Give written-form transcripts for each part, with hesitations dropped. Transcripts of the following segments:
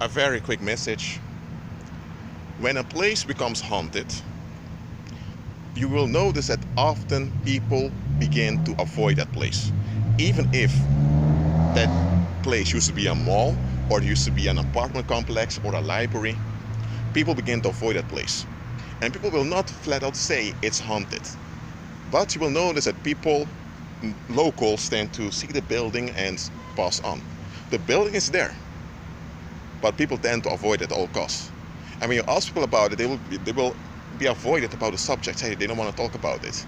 A very quick message. When a place becomes haunted, you will notice that often people begin to avoid that place. Even if that place used to be a mall or used to be an apartment complex or a library, people begin to avoid that place. And people will not flat out say it's haunted. But you will notice that people, locals, tend to see the building and pass on. The building is there, but people tend to avoid it at all costs. And when you ask people about it, they will be avoided about the subject. Hey, they don't want to talk about it.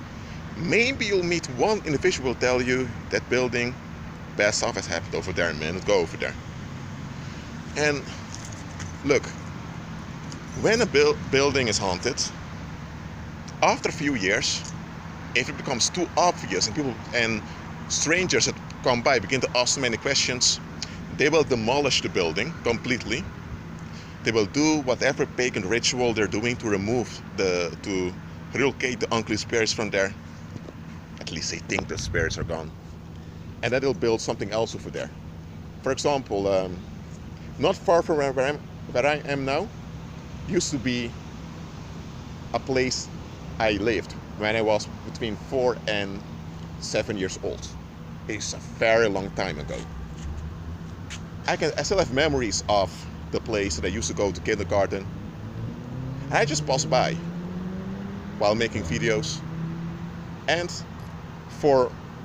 Maybe you'll meet one individual who will tell you that building, bad stuff has happened over there, man. Go over there. And look, when a building is haunted, after a few years, if it becomes too obvious and people and strangers that come by begin to ask too many questions, they will demolish the building completely. They will do whatever pagan ritual they're doing to to relocate the unclean spirits from there. At least they think the spirits are gone. And then they'll build something else over there. For example, not far from where I am now, used to be a place I lived when I was between 4 and 7 years old. It's a very long time ago. I still have memories of the place that I used to go to kindergarten. And I just passed by while making videos. And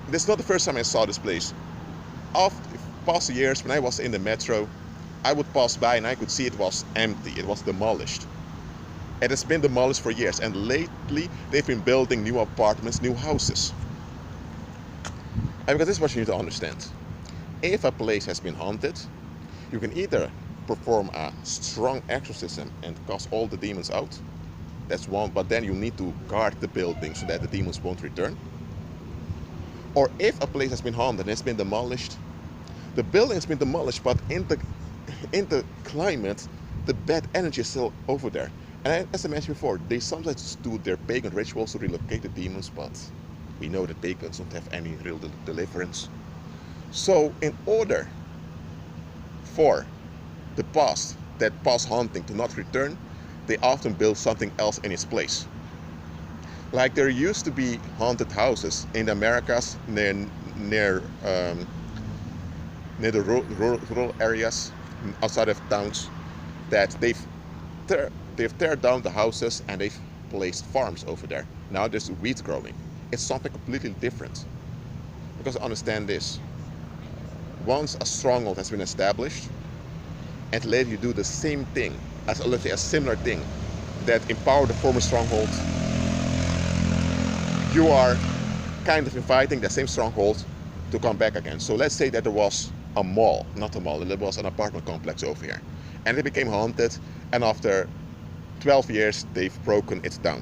this is not the first time I saw this place. After past years, when I was in the metro, I would pass by and I could see it was empty. It was demolished. It has been demolished for years, and lately they've been building new apartments, new houses. And because this is what you need to understand. If a place has been haunted, you can either perform a strong exorcism and cast all the demons out. That's one, but then you need to guard the building so that the demons won't return. Or if a place has been haunted and has been demolished, the building has been demolished, but in the climate, the bad energy is still over there. And as I mentioned before, they sometimes do their pagan rituals to relocate the demons, but we know that pagans don't have any real deliverance. So in order for the past haunting to not return, they often build something else in its place. Like there used to be haunted houses in the Americas near the rural areas outside of towns, that they've teared down the houses and they've placed farms over there. Now there's wheat growing. It's something completely different. Because understand this, once a stronghold has been established, and later you do the same thing, let's say a similar thing, that empower the former stronghold, you are kind of inviting the same stronghold to come back again. So let's say that there was a mall, not a mall, there was an apartment complex over here, and it became haunted, and after 12 years they've broken it down.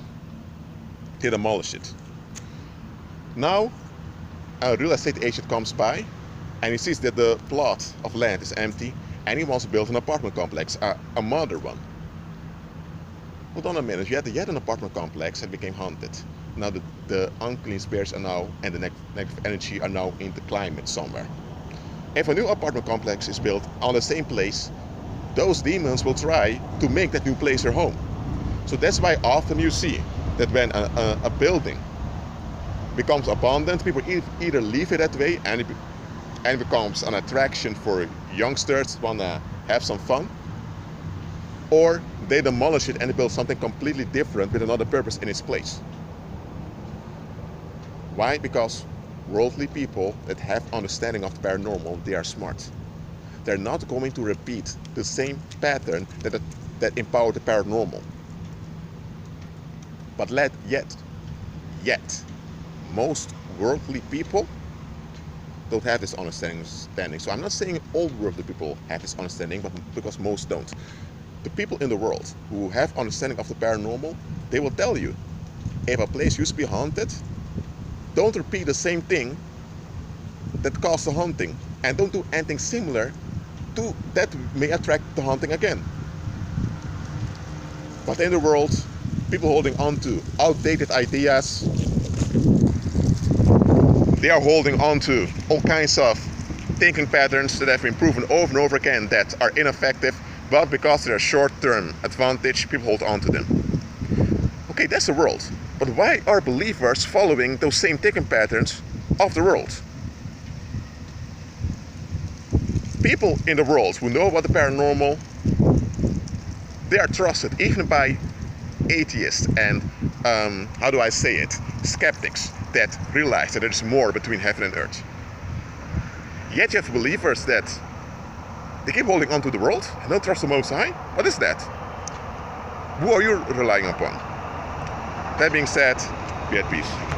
They demolished it. Now a real estate agent comes by and he sees that the plot of land is empty and he wants to build an apartment complex, a modern one. Hold on a minute, you had an apartment complex and became haunted. Now the unclean spirits are now, and the negative energy are now in the climate somewhere. If a new apartment complex is built on the same place, those demons will try to make that new place their home. So that's why often you see that when a building becomes abandoned, people either leave it that way and it becomes an attraction for youngsters who want to have some fun, or they demolish it and they build something completely different with another purpose in its place. Why? Because worldly people that have understanding of the paranormal, they are smart. They're not going to repeat the same pattern that empower the paranormal. But yet, most worldly people don't have this understanding. So I'm not saying all worldly people have this understanding, but because most don't. The people in the world who have understanding of the paranormal, they will tell you, if a place used to be haunted, don't repeat the same thing that caused the haunting, and don't do anything similar to that may attract the haunting again. But in the world, people holding on to outdated ideas, they are holding on to all kinds of thinking patterns that have been proven over and over again that are ineffective, but because they're a short-term advantage, people hold on to them. Okay, that's the world. But why are believers following those same thinking patterns of the world? People in the world who know about the paranormal, they are trusted even by atheists and, how do I say it, skeptics that realize that there's more between heaven and earth. Yet you have believers that they keep holding on to the world and don't trust the Most High. What is that? Who are you relying upon? That being said, be at peace.